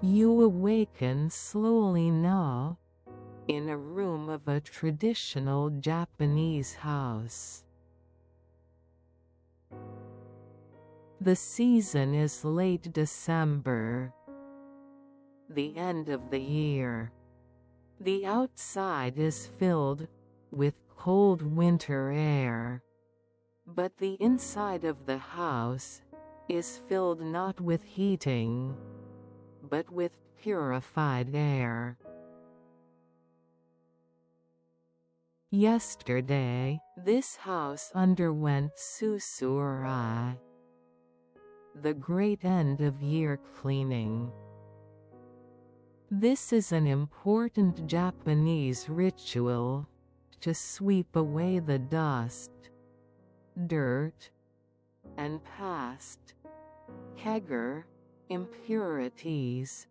You awaken slowly now, in a room of a traditional Japanese house. The season is late December, the end of the year. The outside is filled with cold winter air, but the inside of the house is filled not with heating, but with purified air. Yesterday, this house underwent Susuharai, the great end-of-year cleaning. This is an important Japanese ritual to sweep away the dust, dirt, and past kegger impurities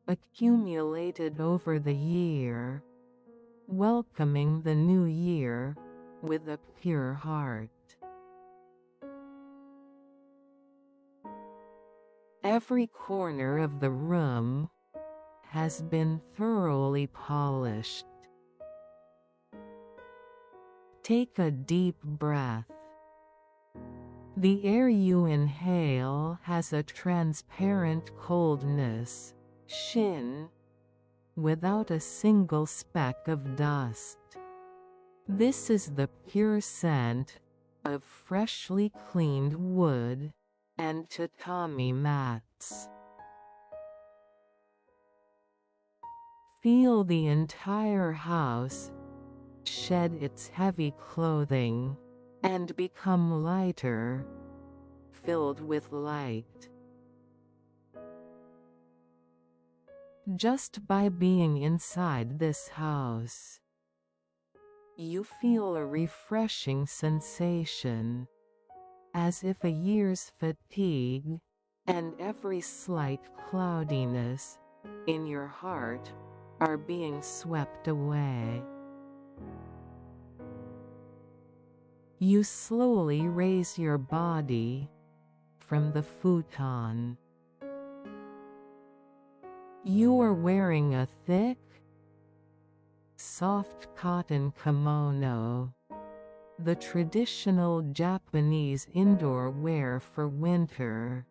accumulated over the year, welcoming the new year with a pure heart. Every corner of the room has been thoroughly polished. Take a deep breath. The air you inhale has a transparent coldness, shin, without a single speck of dust. This is the pure scent of freshly cleaned wood and tatami mats. Feel the entire house shed its heavy clothing and become lighter, filled with light. Just by being inside this house, you feel a refreshing sensation, as if a year's fatigue and every slight cloudiness in your heart are being swept away. You slowly raise your body from the futon. You are wearing a thick, soft cotton kimono, the traditional Japanese indoor wear for winter,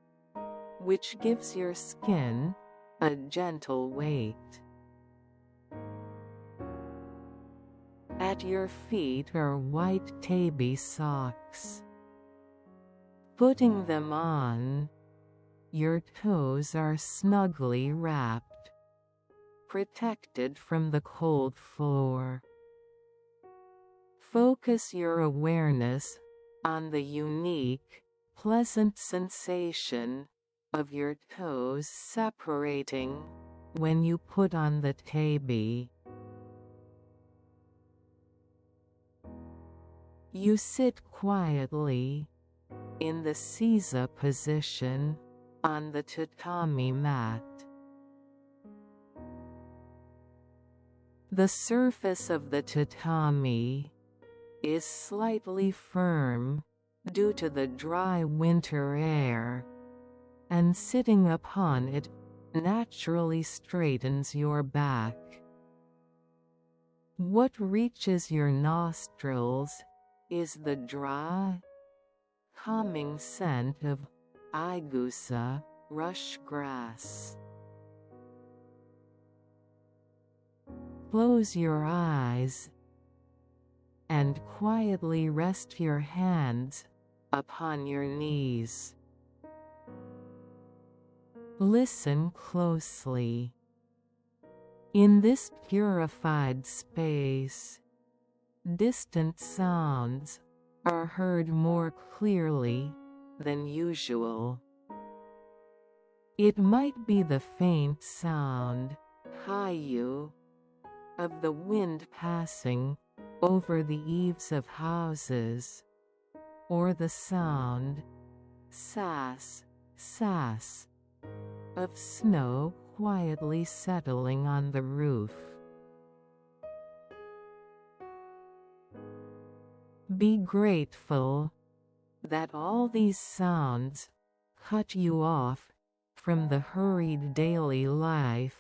which gives your skin a gentle weight. At your feet are white tabi socks. Putting them on, your toes are snugly wrapped, protected from the cold floor. Focus your awareness on the unique, pleasant sensation of your toes separating when you put on the tabi. You sit quietly in the seiza position on the tatami mat. The surface of the tatami is slightly firm due to the dry winter air, and sitting upon it naturally straightens your back. What reaches your nostrils is the dry, calming scent of igusa, rush grass. Close your eyes and quietly rest your hands upon your knees. Listen closely. In this purified space, distant sounds are heard more clearly than usual. It might be the faint sound, hayu, of the wind passing over the eaves of houses, or the sound, sas, sas, of snow quietly settling on the roof. Be grateful that all these sounds cut you off from the hurried daily life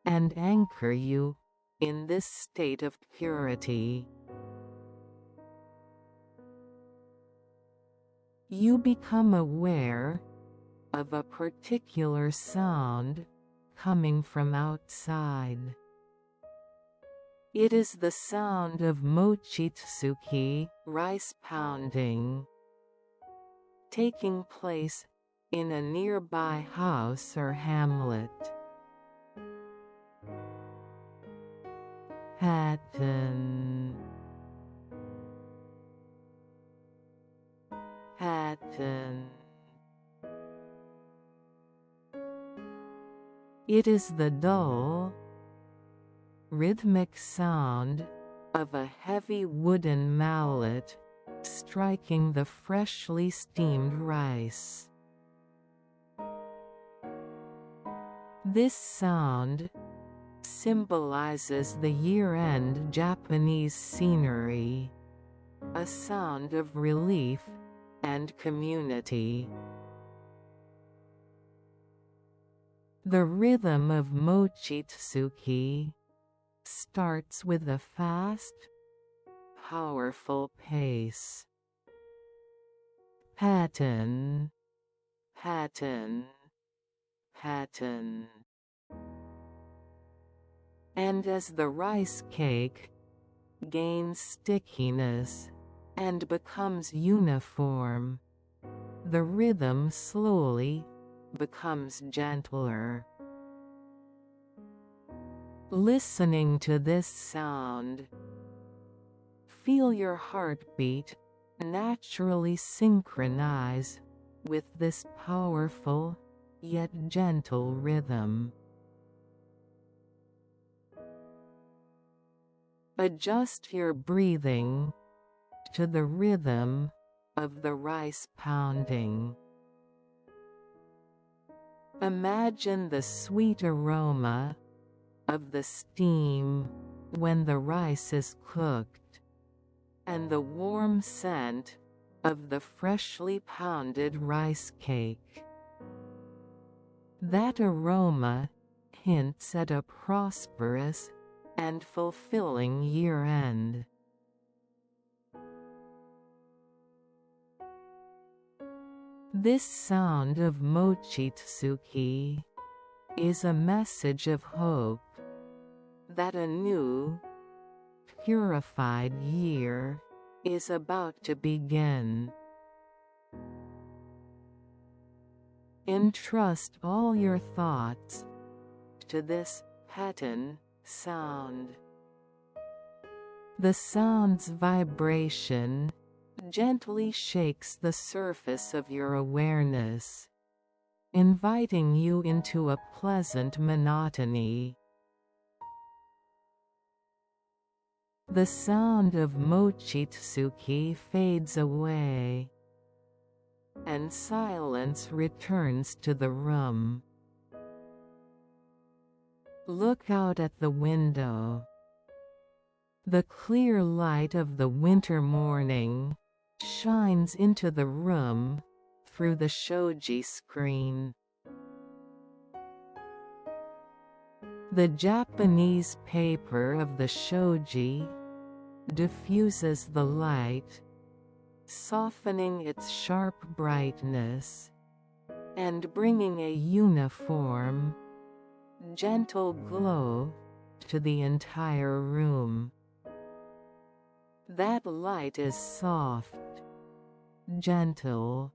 and anchor you in this state of purity. You become aware of a particular sound coming from outside. It is the sound of Mochitsuki, rice pounding, taking place in a nearby house or hamlet. Pettan. Pettan. It is the dull, rhythmic sound of a heavy wooden mallet striking the freshly steamed rice. This sound symbolizes the year-end Japanese scenery, a sound of relief and community. The rhythm of Mochitsuki starts with a fast, powerful pace. Pettan, pettan, pettan. And as the rice cake gains stickiness and becomes uniform, the rhythm slowly becomes gentler. Listening to this sound, feel your heartbeat naturally synchronize with this powerful yet gentle rhythm. Adjust your breathing to the rhythm of the rice pounding. Imagine the sweet aroma of the steam when the rice is cooked, and the warm scent of the freshly pounded rice cake. That aroma hints at a prosperous and fulfilling year-end. This sound of Mochitsuki is a message of hope that a new, purified year is about to begin. Entrust all your thoughts to this Pettan sound. The sound's vibration gently shakes the surface of your awareness, inviting you into a pleasant monotony. The sound of Mochitsuki fades away, and silence returns to the room. Look out at the window. The clear light of the winter morning shines into the room through the shoji screen. The Japanese paper of the shoji diffuses the light, softening its sharp brightness and bringing a uniform, gentle glow to the entire room. That light is soft, gentle,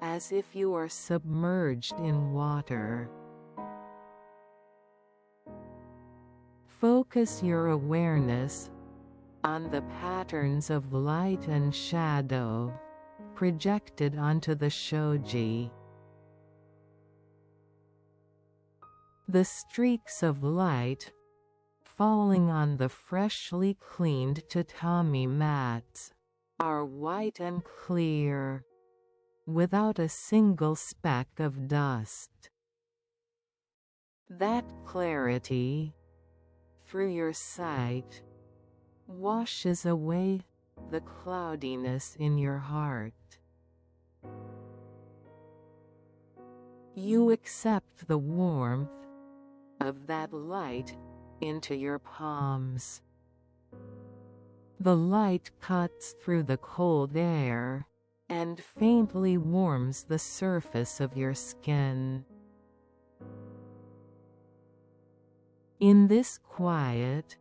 as if you are submerged in water. Focus your awareness on the patterns of light and shadow projected onto the shoji. The streaks of light falling on the freshly cleaned tatami mats are white and clear, without a single speck of dust. That clarity, through your sight, washes away the cloudiness in your heart. You accept the warmth of that light into your palms. The light cuts through the cold air and faintly warms the surface of your skin. In this quiet,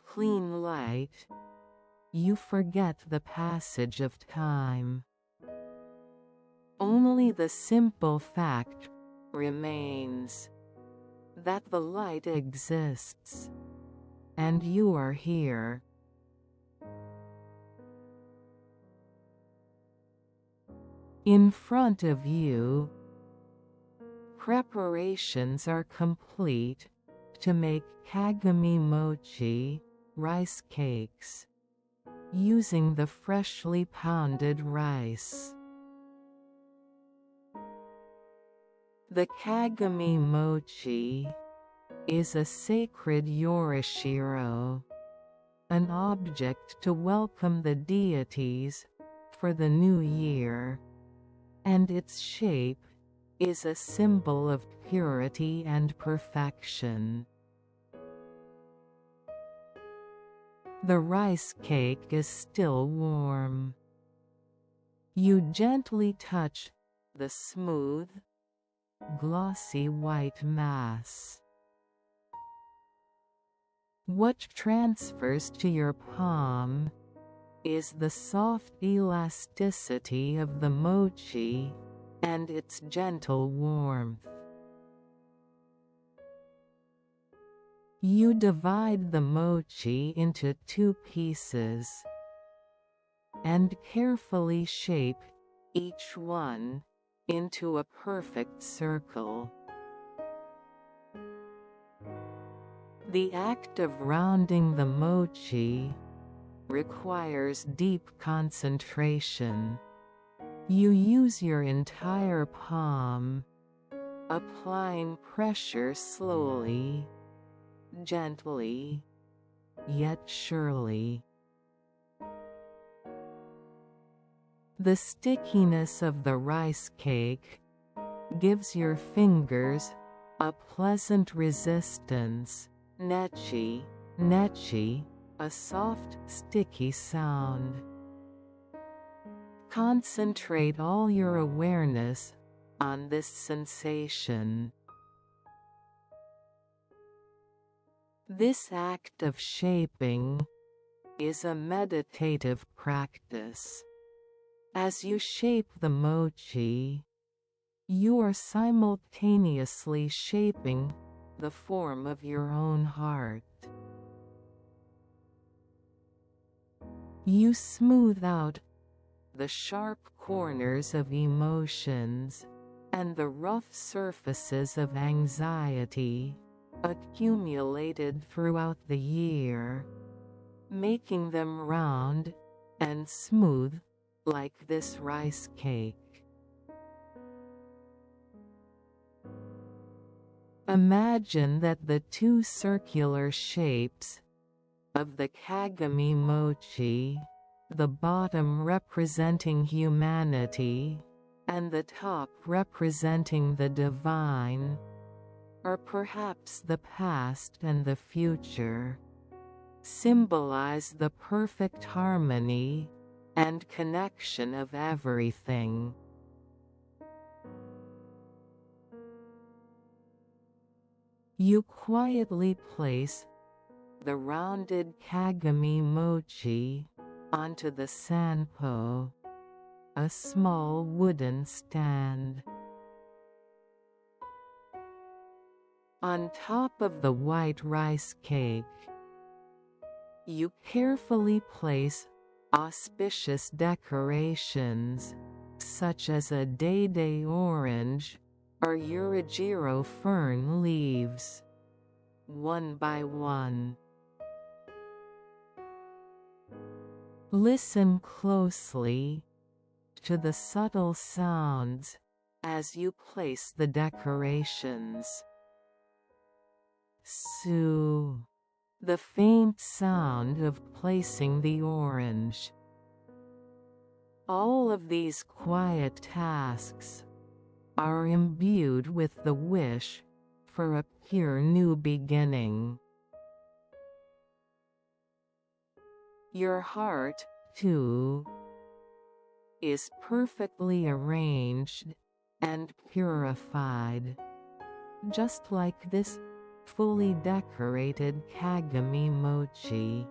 clean light, you forget the passage of time. Only the simple fact remains that the light exists, and you are here. In front of you, preparations are complete to make kagami mochi, rice cakes, using the freshly pounded rice. The kagami mochi is a sacred yorishiro, an object to welcome the deities for the new year, and its shape is a symbol of purity and perfection. The rice cake is still warm. You gently touch the smooth, glossy white mass. What transfers to your palm is the soft elasticity of the mochi and its gentle warmth. You divide the mochi into 2 pieces and carefully shape each one into a perfect circle. The act of rounding the mochi requires deep concentration. You use your entire palm, applying pressure slowly, gently, yet surely. The stickiness of the rice cake gives your fingers a pleasant resistance, nechi, nechi, a soft, sticky sound. Concentrate all your awareness on this sensation. This act of shaping is a meditative practice. As you shape the mochi, you are simultaneously shaping the form of your own heart. You smooth out the sharp corners of emotions and the rough surfaces of anxiety accumulated throughout the year, making them round and smooth like this rice cake. Imagine that the 2 circular shapes of the kagami mochi, the bottom representing humanity and the top representing the divine, or perhaps the past and the future, symbolize the perfect harmony and connection of everything. You quietly place the rounded kagami mochi onto the sanpo, a small wooden stand. On top of the white rice cake, you carefully place auspicious decorations, such as a dai orange or Urajiro fern leaves, one by one. Listen closely to the subtle sounds as you place the decorations. Su, the faint sound of placing the orange. All of these quiet tasks are imbued with the wish for a pure new beginning. Your heart, too, is perfectly arranged and purified, just like this fully decorated Kagami mochi.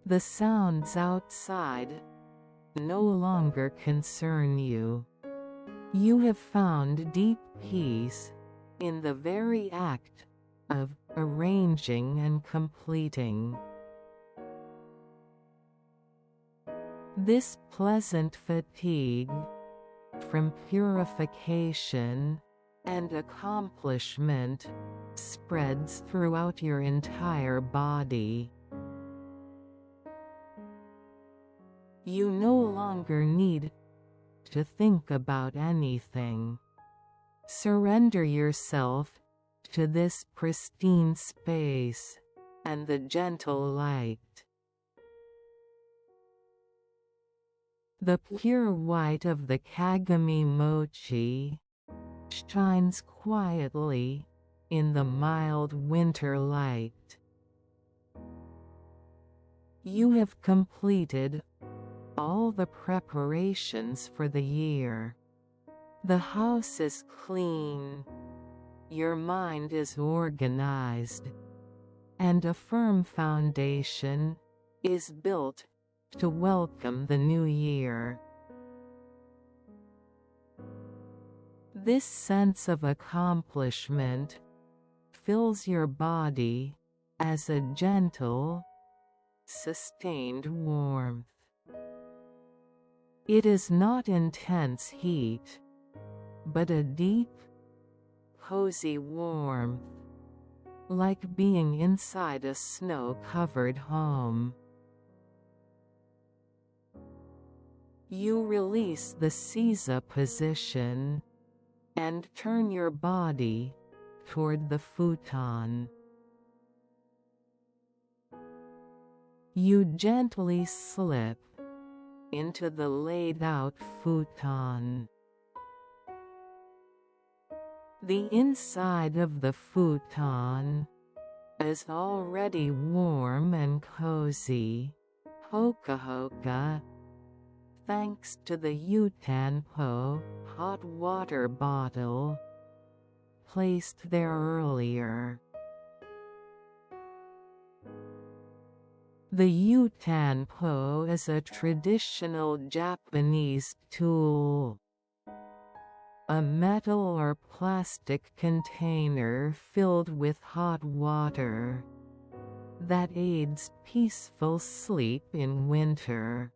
The sounds outside no longer concern you. You have found deep peace in the very act of arranging and completing. This pleasant fatigue from purification and accomplishment spreads throughout your entire body. You no longer need to think about anything. Surrender yourself to this pristine space and the gentle light. The pure white of the Kagami mochi shines quietly in the mild winter light. You have completed all the preparations for the year. The house is clean, your mind is organized, and a firm foundation is built to welcome the new year. This sense of accomplishment fills your body as a gentle, sustained warmth. It is not intense heat, but a deep, cozy warmth, like being inside a snow-covered home. You release the seiza position and turn your body toward the futon. You gently slip into the laid-out futon. The inside of the futon is already warm and cozy, hoka-hoka, thanks to the Yutanpo hot water bottle placed there earlier. The Yutanpo is a traditional Japanese tool. A metal or plastic container filled with hot water that aids peaceful sleep in winter.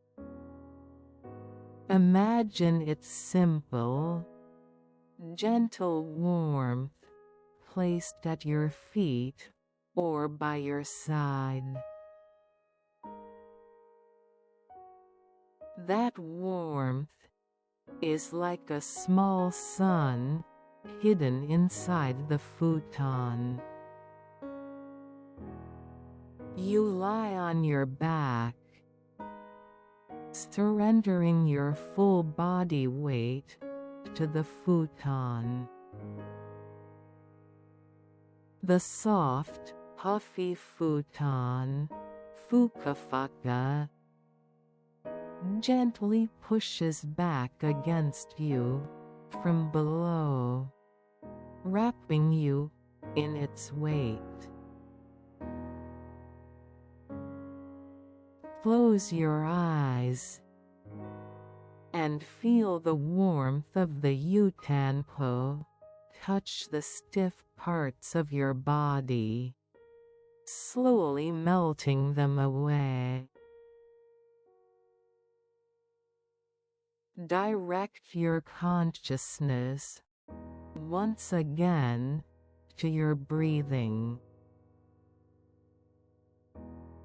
Imagine its simple, gentle warmth placed at your feet or by your side. That warmth is like a small sun hidden inside the futon. You lie on your back, surrendering your full body weight to the futon. The soft, puffy futon, fukafaka, gently pushes back against you from below, wrapping you in its weight. Close your eyes and feel the warmth of the Yutanpo touch the stiff parts of your body, slowly melting them away. Direct your consciousness once again to your breathing.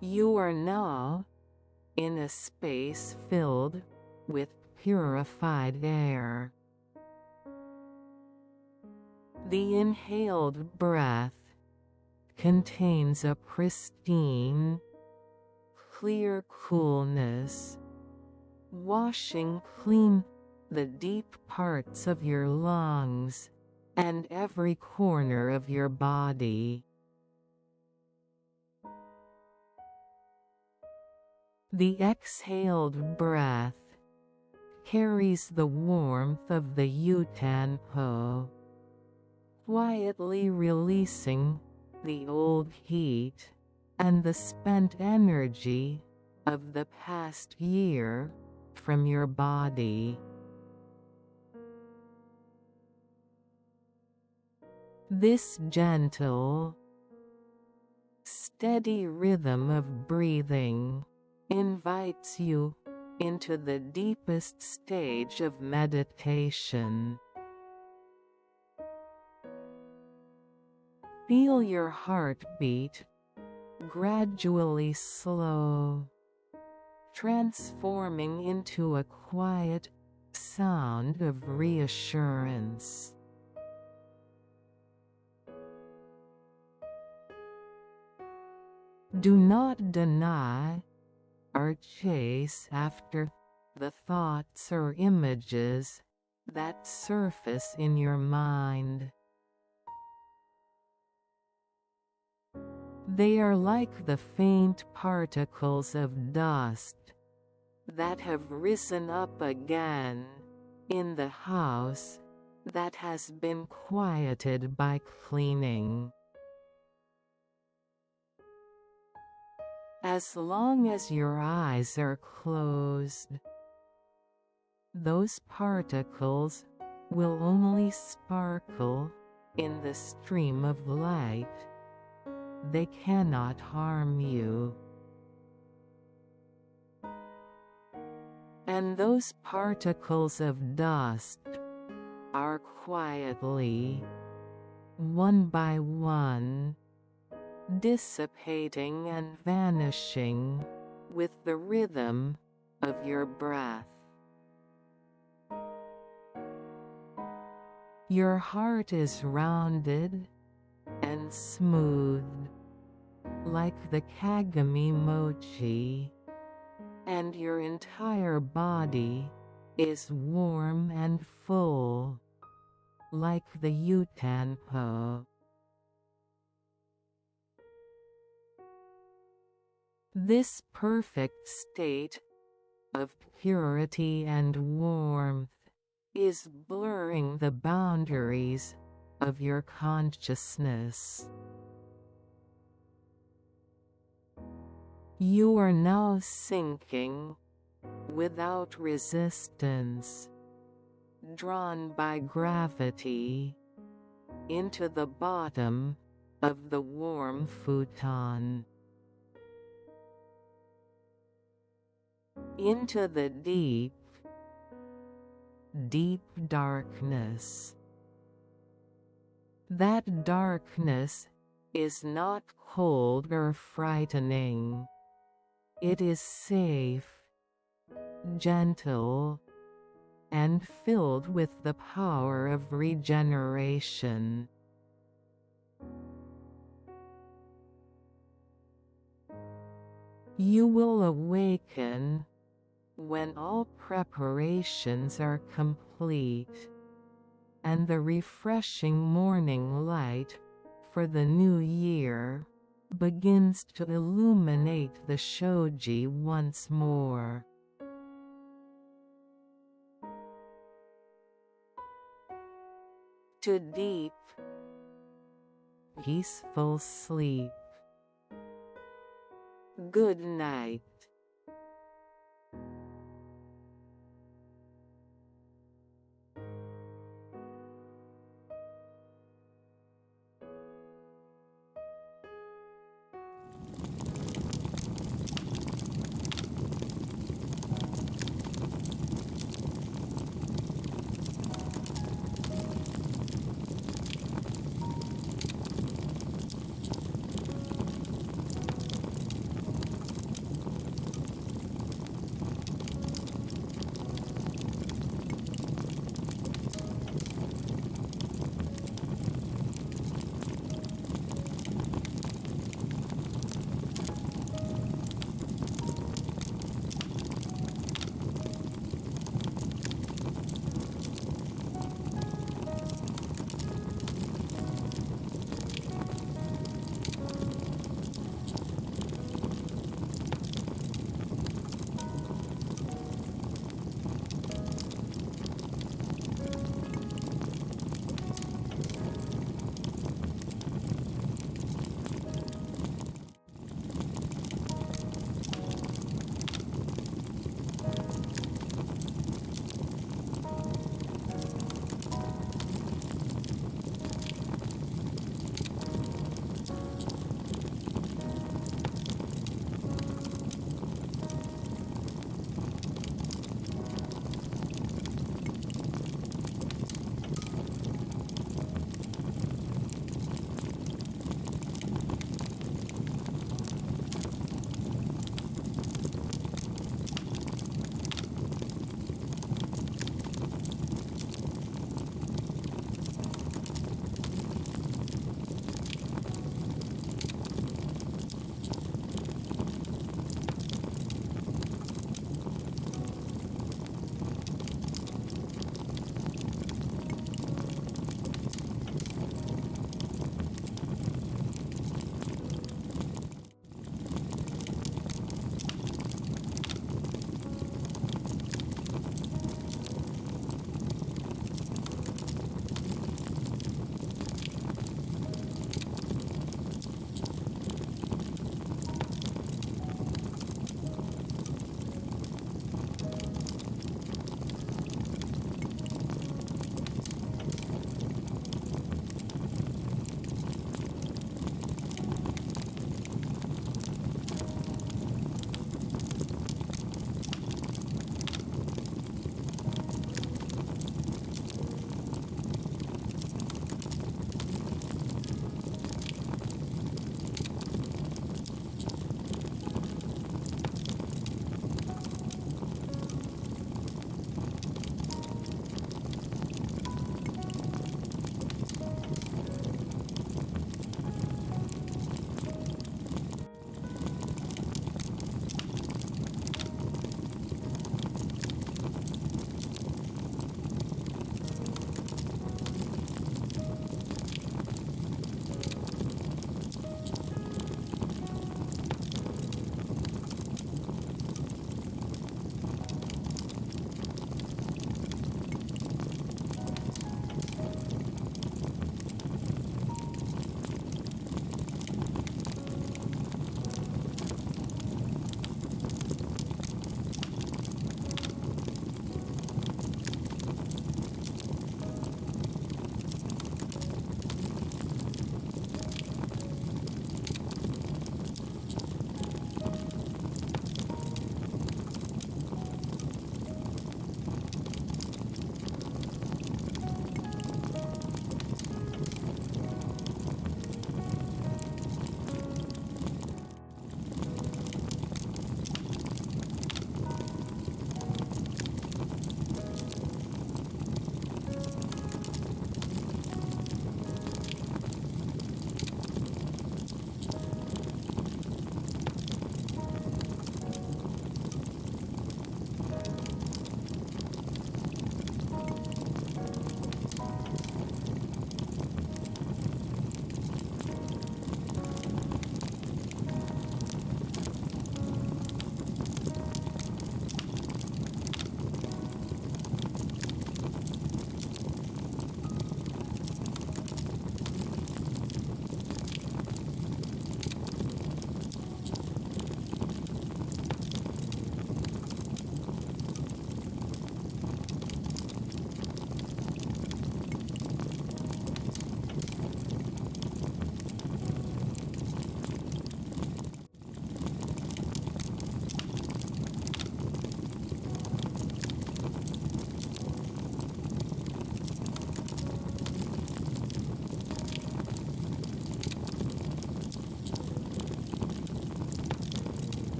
You are now in a space filled with purified air. The inhaled breath contains a pristine, clear coolness, washing clean the deep parts of your lungs, and every corner of your body. The exhaled breath carries the warmth of the yutanpo, quietly releasing the old heat and the spent energy of the past year from your body. This gentle, steady rhythm of breathing invites you into the deepest stage of meditation. Feel your heartbeat gradually slow, transforming into a quiet sound of reassurance. Do not deny or chase after the thoughts or images that surface in your mind. They are like the faint particles of dust that have risen up again in the house that has been quieted by cleaning. As long as your eyes are closed, those particles will only sparkle in the stream of light. They cannot harm you. And those particles of dust are quietly, one by one, dissipating and vanishing with the rhythm of your breath. Your heart is rounded and smooth, like the Kagami Mochi, and your entire body is warm and full, like the yutanpo. This perfect state of purity and warmth is blurring the boundaries of your consciousness. You are now sinking without resistance, drawn by gravity into the bottom of the warm futon, into the deep, deep darkness. That darkness is not cold or frightening. It is safe, gentle, and filled with the power of regeneration. You will awaken when all preparations are complete, and the refreshing morning light for the new year begins to illuminate the shoji once more. To deep, peaceful sleep. Good night.